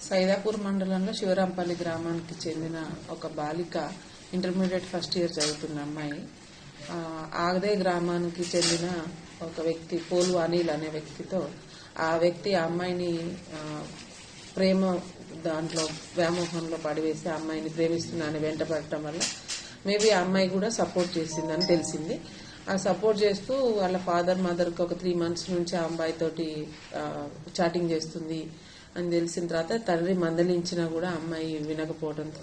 సైదాపూర్ మండలంలో శివరాంపల్లి గ్రామానికి చెందిన ఒక బాలిక ఇంటర్మీడియట్ ఫస్ట్ ఇయర్ చదువుతున్న అమ్మాయి. ఆగదే గ్రామానికి చెందిన ఒక వ్యక్తి పోలు అనిల్ అనే వ్యక్తితో ఆ వ్యక్తి ఆ అమ్మాయిని ప్రేమ దాంట్లో వ్యామోహంలో పడివేసి ఆ అమ్మాయిని ప్రేమిస్తున్నానని వెంటపడటం వల్ల మేబీ ఆ అమ్మాయి కూడా సపోర్ట్ చేసిందని తెలిసింది. ఆ సపోర్ట్ చేస్తూ వాళ్ళ ఫాదర్ మదర్కి ఒక 3 months నుంచి ఆ అమ్మాయితోటి చాటింగ్ చేస్తుంది అని తెలిసిన తర్వాత తండ్రి మందలించినా కూడా అమ్మాయి వినకపోవడంతో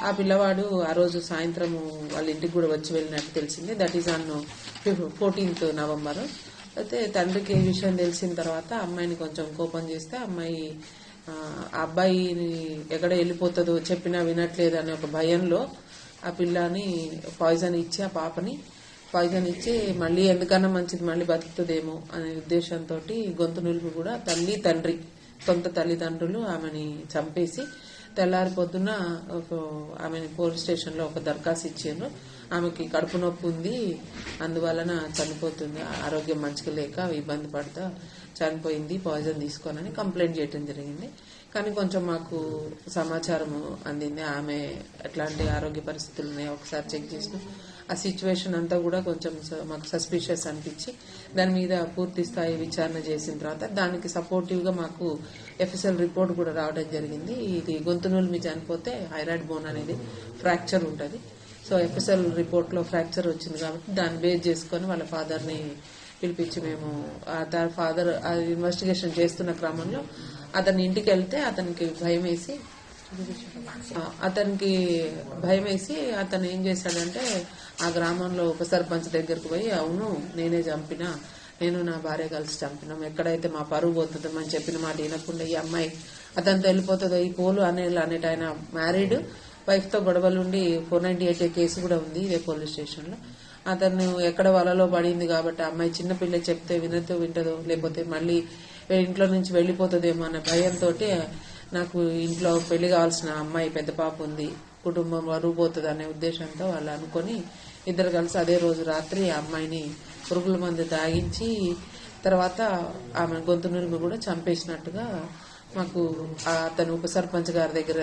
ఆ పిల్లవాడు ఆ రోజు సాయంత్రం వాళ్ళ ఇంటికి కూడా వచ్చి వెళ్ళినట్టు తెలిసింది. That is on 14th November. అయితే తండ్రికి ఈ విషయం తెలిసిన తర్వాత అమ్మాయిని కొంచెం కోపం చేస్తే అమ్మాయి ఆ అబ్బాయిని ఎక్కడ వెళ్ళిపోతుందో చెప్పినా వినట్లేదు అనే ఒక భయంలో ఆ పిల్లని పాయిజన్ ఇచ్చి ఆ పాపని పాయిజన్ ఇచ్చి మళ్ళీ ఎందుకన్నా మంచిది మళ్ళీ బతుకుతుందేమో అనే ఉద్దేశంతో గొంతు నులుపు కూడా తల్లి తండ్రి సొంత తల్లిదండ్రులు ఆమెని చంపేసి తెల్లారి పొద్దున ఆమెని పోలీస్ స్టేషన్లో ఒక దరఖాస్తు ఇచ్చారు. ఆమెకి కడుపు నొప్పి ఉంది, అందువలన చనిపోతుంది, ఆరోగ్యం మంచిగా లేక ఇబ్బంది పడతా చనిపోయింది పాయిజన్ తీసుకోనని కంప్లైంట్ చేయడం జరిగింది. కానీ కొంచెం మాకు సమాచారం అందింది ఆమె ఎట్లాంటి ఆరోగ్య పరిస్థితులు ఉన్నాయో ఒకసారి చెక్ చేసిన ఆ సిచ్యువేషన్ అంతా కూడా కొంచెం మాకు సస్పిషియస్ అనిపించి దాని మీద పూర్తి స్థాయి విచారణ చేసిన తర్వాత దానికి సపోర్టివ్ గా మాకు ఎఫ్ఎస్ఎల్ రిపోర్ట్ కూడా రావడం జరిగింది. ఇది గొంతు నులిమి చనిపోతే థైరాయిడ్ బోన్ అనేది ఫ్రాక్చర్ ఉంటుంది. సో ఎఫ్ఎస్ఎల్ రిపోర్ట్ లో ఫ్రాక్చర్ వచ్చింది కాబట్టి దాన్ని బేస్ చేసుకుని వాళ్ళ ఫాదర్ ని పిలిపించి మేము ఫాదర్ ఇన్వెస్టిగేషన్ చేస్తున్న క్రమంలో అతని ఇంటికి వెళ్తే అతనికి భయం వేసి అతను ఏం చేశాడంటే ఆ గ్రామంలో ఉప సర్పంచ్ దగ్గరకు పోయి అవును నేనే చంపినా, నేను నా భార్య కలిసి చంపినాం, ఎక్కడైతే మా పరువు పోతుందో అని చెప్పిన మాట వినకుండా ఈ అమ్మాయి అతనితో వెళ్ళిపోతుందో ఈ పోలు అనేట ఆయన మ్యారీడ్ వైఫ్ తో గొడవలుండి 498 కేసు కూడా ఉంది ఇదే పోలీస్ స్టేషన్ లో. అతను ఎక్కడ వలలో పడింది కాబట్టి అమ్మాయి చిన్నపిల్ల చెప్తే వింటదో లేకపోతే మళ్ళీ ఇంట్లో నుంచి వెళ్లిపోతుందేమో అనే భయంతో నాకు ఇంట్లో పెళ్లి కావాల్సిన అమ్మాయి పెద్ద పాప ఉంది, కుటుంబం వరువు పోతుంది అనే ఉద్దేశంతో వాళ్ళు అనుకుని ఇద్దరు కలిసి అదే రోజు రాత్రి ఆ అమ్మాయిని పురుగుల మందు తాగించి తర్వాత ఆమె గొంతు నులిమి కూడా చంపేసినట్టుగా మాకు అతను ఉప సర్పంచ్ గారి దగ్గర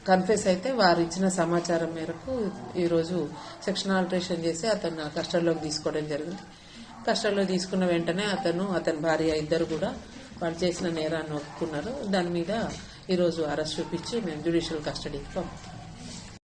కన్ఫెస్ అయితే వారు ఇచ్చిన సమాచారం మేరకు ఈరోజు సెక్షన్ ఆల్టరేషన్ చేసి అతను కస్టడీలోకి తీసుకోవడం జరిగింది. కస్టడీలో తీసుకున్న వెంటనే అతని భార్య ఇద్దరు కూడా వాళ్ళు చేసిన నేరాన్ని ఒప్పుకున్నారు. దాని మీద ఈరోజు అరెస్ట్ చూపించి మేము జ్యుడిషియల్ కస్టడీకి పంపుతాం.